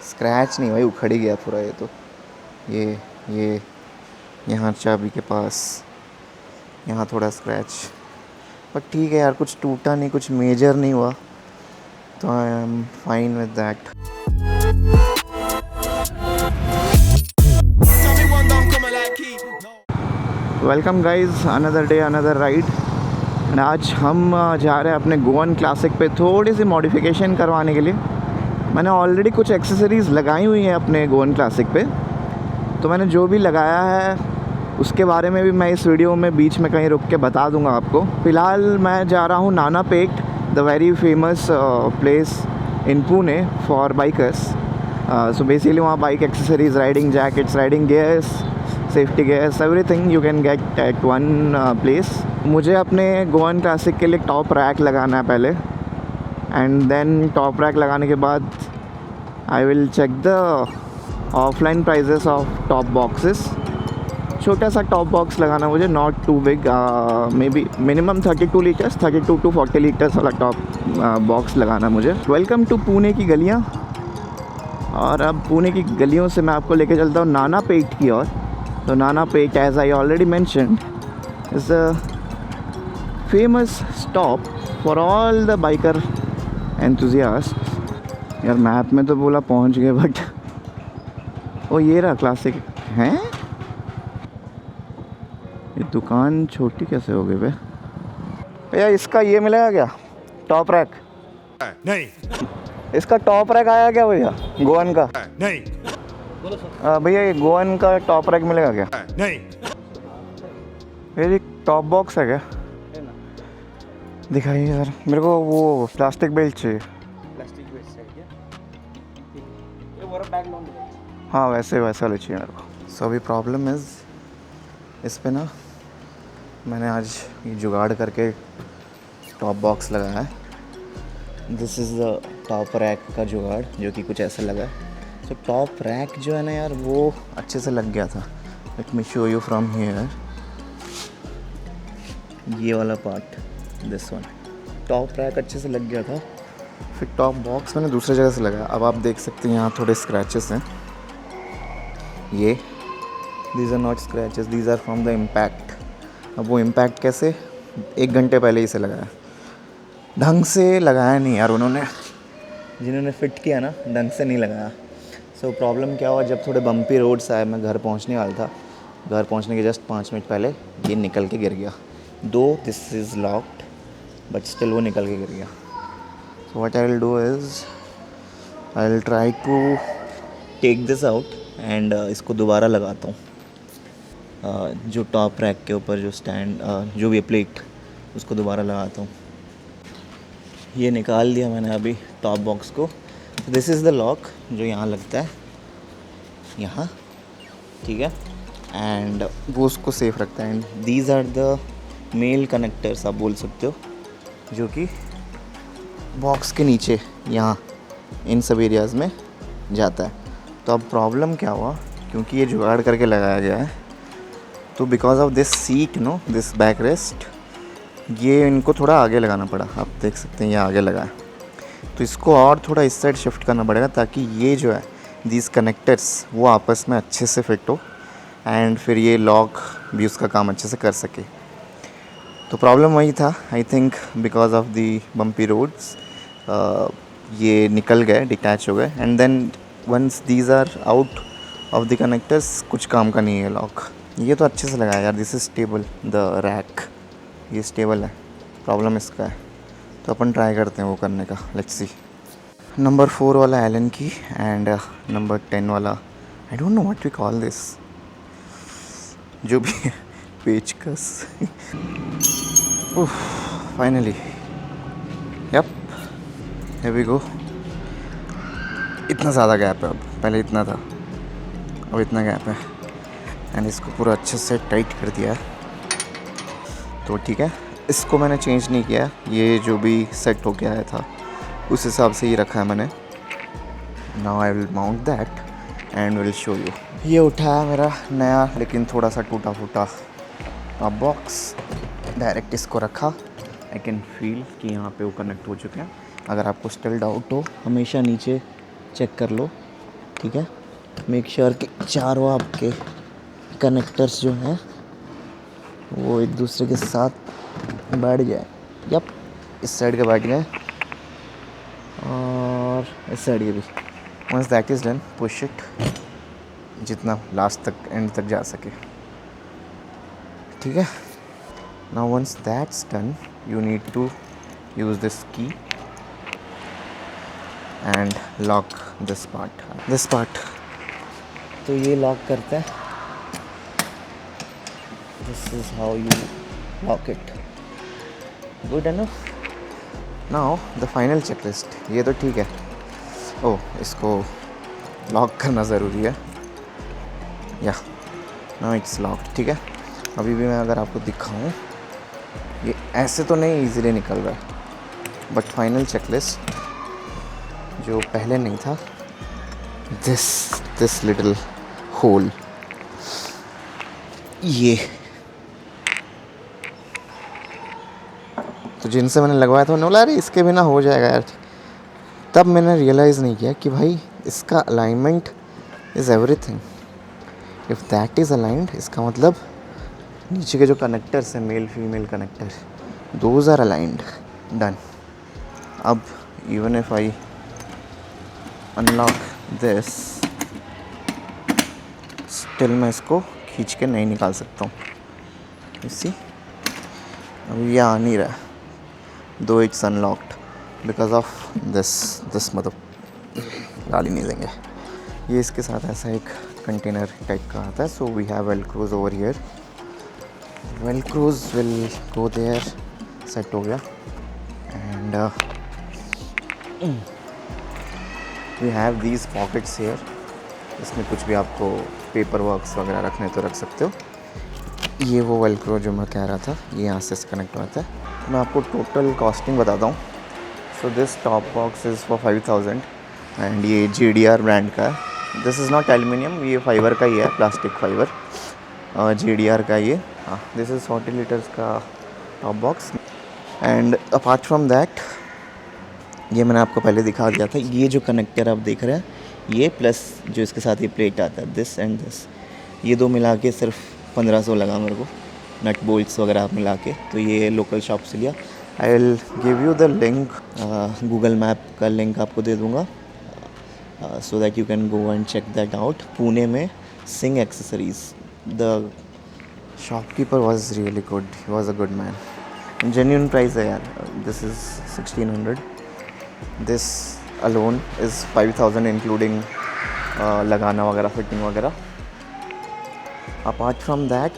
Scratch नहीं भाई, उखड़ ही गया पूरा ये तो। ये यहाँ चाबी के पास यहाँ थोड़ा स्क्रैच, पर ठीक है यार, कुछ टूटा नहीं, कुछ मेजर नहीं हुआ, तो I am fine with that. Welcome guys, another day another ride. And आज हम जा रहे हैं अपने गोवन क्लासिक पे थोड़ी सी मॉडिफिकेशन करवाने के लिए। मैंने ऑलरेडी कुछ एक्सेसरीज़ लगाई हुई हैं अपने गोवन क्लासिक पे, तो मैंने जो भी लगाया है उसके बारे में भी मैं इस वीडियो में बीच में कहीं रुक के बता दूंगा आपको। फ़िलहाल मैं जा रहा हूँ Nana Peth, the very famous place in Pune for bikers. So basically वहाँ bike accessories, riding jackets, riding gears, safety gears, everything you can get at one place. मुझे अपने गोवन क्लासिक के लिए टॉप रैक लगाना है पहले, एंड देन टॉप रैक लगाने के बाद I will check the offline prices of top boxes. छोटा सा टॉप बॉक्स लगाना मुझे, not too big, maybe minimum 32 litres, 32 to 40 litres वाला टॉप बॉक्स लगाना मुझे। वेलकम टू पुणे की गलियाँ। और अब पुणे की गलियों से मैं आपको लेके चलता हूँ नाना पेट की ओर। तो Nana Peth, as I already mentioned, is a famous stop for all the biker enthusiast. यार मैप में तो बोला पहुँच गए, बट ओ ये रहा क्लासिक हैं। ये दुकान छोटी कैसे हो गई भैया? इसका ये मिलेगा क्या, टॉप रैक? नहीं। इसका टॉप रैक आया क्या भैया, गोवन का? नहीं। भैया ये गोवन का टॉप रैक मिलेगा क्या? नहीं। ये टॉप बॉक्स है क्या? दिखाइए सर, मेरे को वो प्लास्टिक बेल्ट चाहिए। प्लास्टिक बेल्ट चाहिए क्या? ये वाला बैग लॉन्ग है। हाँ वैसे वाले चाहिए मेरे को। सो अभी प्रॉब्लम इज़, इस पे ना मैंने आज ये जुगाड़ करके टॉप बॉक्स लगाया है। This is the top rack का जुगाड़, जो कि कुछ ऐसा लगा है। तो टॉप रैक जो है ना यार, वो अच्छे से लग गया था। Let me show you from here. ये वाला part, this one, top rack अच्छे से लग गया था। फिर टॉप बॉक्स मैंने दूसरी जगह से लगाया। अब आप देख सकते हैं यहाँ थोड़े स्क्रैचेस हैं। ये these are not scratches, these are from the impact. अब वो इम्पैक्ट कैसे, 1 घंटे पहले ही से लगाया, ढंग से लगाया नहीं यार उन्होंने, जिन्होंने फ़िट किया ना ढंग से नहीं लगाया। सो प्रॉब्लम क्या हुआ, जब थोड़े बम्पी रोड्स आए, मैं घर पहुंचने वाला था, घर पहुंचने के जस्ट 5 मिनट पहले ये निकल के गिर गया। Though this is locked, but still वो निकल के गिर गया। So what I will do is, I will try to take this out and इसको दोबारा लगाता हूँ। जो टॉप रैक के ऊपर जो स्टैंड, जो भी प्लेट, उसको दोबारा लगाता हूँ। ये निकाल दिया मैंने अभी टॉप बॉक्स को। दिस इज़ द लॉक जो यहाँ लगता है, यहाँ, ठीक है, एंड वो उसको सेफ रखता है। And these are the male connectors, आप बोल सकते हो, जो कि बॉक्स के नीचे यहाँ इन सब एरियाज़ में जाता है। तो अब प्रॉब्लम क्या हुआ, क्योंकि ये जुगाड़ करके लगाया गया है, तो because of this seat, no this back rest, ये इनको थोड़ा आगे लगाना पड़ा। आप देख सकते हैं ये आगे लगा है, तो इसको और थोड़ा इस साइड शिफ्ट करना पड़ेगा, ताकि ये जो है दीज कनेक्टर्स वो आपस में अच्छे से फिट हो, एंड फिर ये लॉक भी उसका काम अच्छे से कर सके। तो प्रॉब्लम वही था, I think because of the bumpy roads ये निकल गए, डिटैच हो गए। And then once these are out of the connectors, कुछ काम का नहीं है लॉक। ये तो अच्छे से लगाया यार, this is stable, the rack ये स्टेबल है, प्रॉब्लम इसका है। तो अपन ट्राई करते हैं वो करने का, लेट्स सी। नंबर 4 वाला एलन की, एंड नंबर 10 वाला, I don't know what we call this, जो भी है, पेचकस। Finally, yup, here we go. इतना ज़्यादा गैप है अब, पहले इतना था, अब इतना गैप है। एंड इसको पूरा अच्छे से टाइट कर दिया है, तो ठीक है। इसको मैंने चेंज नहीं किया, ये जो भी सेट हो के आया था उस हिसाब से ही रखा है मैंने। Now I will mount that and will show you. ये उठा है मेरा नया, लेकिन थोड़ा सा टूटा फूटा टॉप बॉक्स। डायरेक्ट इसको रखा, आई कैन फील कि यहाँ पे वो कनेक्ट हो चुके हैं। अगर आपको स्टिल डाउट हो, हमेशा नीचे चेक कर लो ठीक है। मेक श्योर कि चारों आपके कनेक्टर्स जो हैं वो एक दूसरे के साथ बैठ जाए। यप, इस साइड के बैठ गए और इस साइड के भी। Once that is done, push it जितना लास्ट तक एंड तक जा सके, ठीक है। Now once that's done, you need to use this key and lock this part. तो ये लॉक करते हैं। This is how you lock it. Good enough. Now the final checklist. ये तो ठीक है। ओह, इसको लॉक करना ज़रूरी है। या नाउ इट्स लॉक, ठीक है। अभी भी मैं अगर आपको दिखाऊं, ये ऐसे तो नहीं इजीली निकल रहा है, बट फाइनल चेकलिस्ट जो पहले नहीं था, दिस लिटिल होल, ये तो जिनसे मैंने लगवाया था उन्होंने बोला अरे इसके बिना हो जाएगा यार। तब मैंने रियलाइज़ नहीं किया कि भाई इसका alignment is everything. If that is aligned, इसका मतलब नीचे के जो कनेक्टर्स हैं, male female connector, those are aligned. Done. अब even if I unlock this, still मैं इसको खींच के नहीं निकाल सकता हूँ। इसी अब ये आ नहीं रहा, दो it's unlocked because of this मतलब गाली नहीं देंगे। ये इसके साथ ऐसा एक कंटेनर टाइप का आता है। So we have velcros over here, velcros will go there, set हो गया। And we have these pockets here, इसमें कुछ भी आपको पेपर वर्क्स वगैरह रखने तो रख सकते हो। ये वो वेलक्रो जो मैं कह रहा था, ये यहाँ से कनेक्ट होता है। मैं आपको टोटल कॉस्टिंग बताता हूँ। So this top box is for 5000 and ये JDR ब्रांड का है। दिस इज़ नॉट एल्युमिनियम, ये फाइबर का ही है, प्लास्टिक फाइबर, JDR का ये। हाँ, दिस इज़ 40 लीटर्स का top box. And apart from that, ये मैंने आपको पहले दिखा दिया था, ये जो कनेक्टर आप देख रहे हैं, ये प्लस जो इसके साथ ये प्लेट आता है, दिस एंड दिस, ये दो मिला के सिर्फ 1500 लगा मेरे को, नट बोल्ट्स वगैरह आप मिला के। तो ये लोकल शॉप से लिया। I will give you the link, Google map का लिंक आपको दे दूँगा, so that you can go and check that out. Pune में Singh accessories, the shopkeeper was really good, he was a good man. Genuine price है यार, this is 1600, this alone is 5000 including लगाना वगैरह, fitting वगैरह। Apart from that,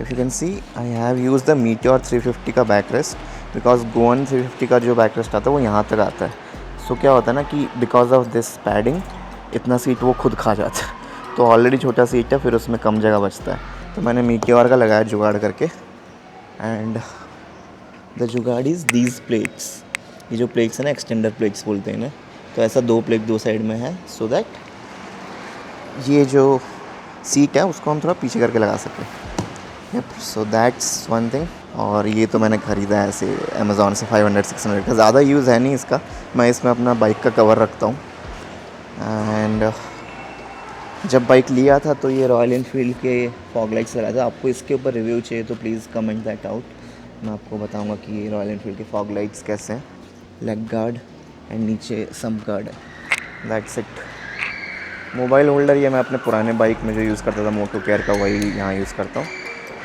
if you can see, I have use the Meteor 350 का back rest, because Goan 350 का जो back rest आता है वो यहाँ तक आता है। सो क्या होता है ना कि बिकॉज ऑफ दिस पैडिंग इतना सीट वो खुद खा जाता है। तो ऑलरेडी छोटा सीट है, फिर उसमें कम जगह बचता है, तो मैंने मीटियोर का लगाया जुगाड़ करके। एंड द जुगाड़ इज़ दीज प्लेट्स, ये जो प्लेट्स है ना, एक्सटेंडर प्लेट्स बोलते हैं ना, तो ऐसा दो प्लेट दो साइड में है, सो दैट ये जो सीट है उसको हम थोड़ा पीछे करके लगा सकें। Yup, so that's one thing. और ये तो मैंने ख़रीदा है ऐसे अमेज़ॉन से 500-600 का, ज़्यादा यूज़ है नहीं इसका। मैं इसमें अपना बाइक का कवर रखता हूँ। एंड जब बाइक लिया था तो ये रॉयल एनफील्ड के फॉग लाइट्स लगाया था। आपको इसके ऊपर रिव्यू चाहिए तो प्लीज़ कमेंट दैट आउट, मैं आपको बताऊंगा कि ये रॉयल एनफील्ड के फॉग लाइट्स कैसे हैं। लेग गार्ड एंड नीचे सम्प गार्ड है, दैट्स इट। मोबाइल होल्डर ये मैं अपने पुराने बाइक में जो यूज़ करता था मोटो केयर का, वही यहाँ यूज़ करता हूँ।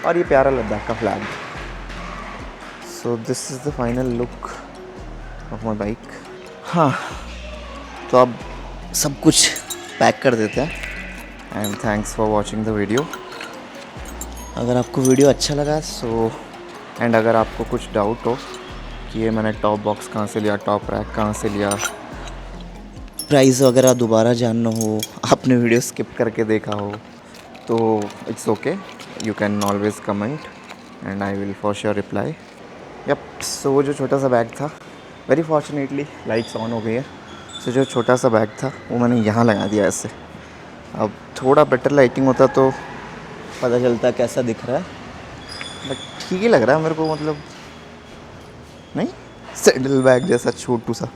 और ये प्यारा लद्दाख का flag. So this is the final look of my bike. हाँ, तो अब सब कुछ पैक कर देते हैं। And thanks for watching the video. अगर आपको वीडियो अच्छा लगा एंड अगर आपको कुछ डाउट हो कि ये मैंने टॉप बॉक्स कहाँ से लिया, टॉप रैक कहाँ से लिया, प्राइस वगैरह दोबारा जानना हो, आपने वीडियो स्किप करके देखा हो, तो it's okay, you can always comment and I will for sure reply. Yup, so वो जो छोटा सा बैग था, वेरी फॉर्चुनेटली लाइट्स ऑन हो गई है। सो जो छोटा सा बैग था वो मैंने यहाँ लगा दिया ऐसे। अब थोड़ा बेटर लाइटिंग होता तो पता चलता कैसा दिख रहा है, बट ठीक ही लग रहा है मेरे को, मतलब नहीं, सैडल बैग जैसा छोटू सा।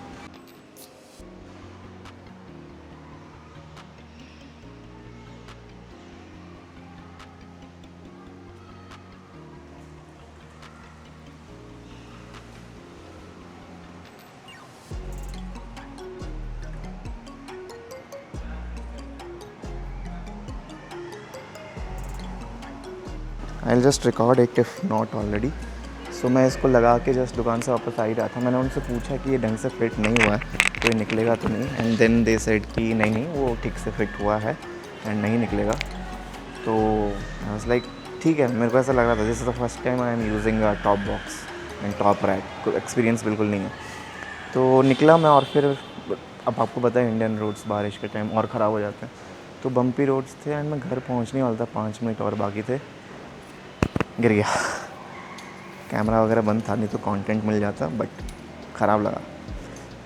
I just record it if not already. So मैं इसको लगा के जस्ट दुकान से वापस आ ही रहा था। मैंने उनसे पूछा कि ये ढंग से फिट नहीं हुआ है तो ये निकलेगा तो नहीं, एंड देन दे सेड कि नहीं नहीं वो ठीक से फिट हुआ है एंड नहीं निकलेगा। तो आई वाज लाइक ठीक है, मेरे को ऐसा लग रहा था this is the first time I am using a top box and top rack, कोई एक्सपीरियंस बिल्कुल नहीं है। तो निकला मैं, और फिर अब आपको पता है इंडियन रोड्स बारिश के टाइम और ख़राब हो जाते हैं, तो बम्पी रोड्स थे एंड मैं घर पहुंचने वाला था, 5 मिनट और बाकी थे, गिर गया। कैमरा वगैरह बंद था, नहीं तो कंटेंट मिल जाता, बट ख़राब लगा।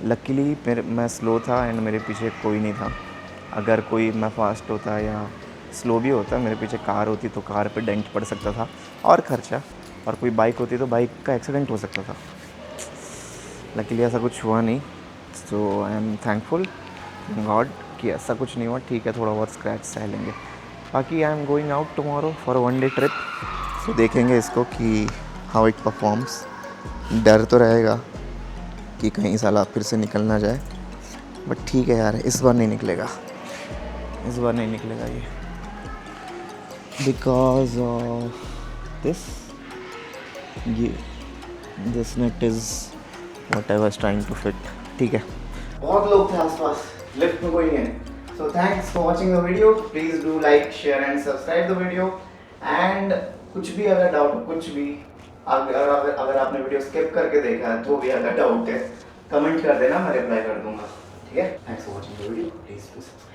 लकीली मैं स्लो था एंड मेरे पीछे कोई नहीं था। अगर कोई मैं फास्ट होता या स्लो भी होता, मेरे पीछे कार होती तो कार पे डेंट पड़ सकता था और खर्चा, और कोई बाइक होती तो बाइक का एक्सीडेंट हो सकता था। लकीली ऐसा कुछ हुआ नहीं, सो आई एम थैंकफुल गॉड कि ऐसा कुछ नहीं हुआ। ठीक है, थोड़ा बहुत स्क्रैच सह लेंगे। बाकी I am going out tomorrow for 1 day trip, so देखेंगे इसको कि हाउ इट परफॉर्म्स। डर तो रहेगा कि कहीं साला फिर से निकल ना जाए, बट ठीक है यार, इस बार नहीं निकलेगा, इस बार नहीं निकलेगा ये, because this net is what I was trying to fit. ठीक है, बहुत लोग थे आसपास, लिफ्ट में कोई नहीं है। So thanks for watching the video, please do like share and subscribe the video. And कुछ भी अगर डाउट, कुछ भी अगर आपने वीडियो स्किप करके देखा है तो भी अगर डाउट है कमेंट कर देना, मैं रिप्लाई कर दूंगा। ठीक है, thanks for watching the video, please do subscribe.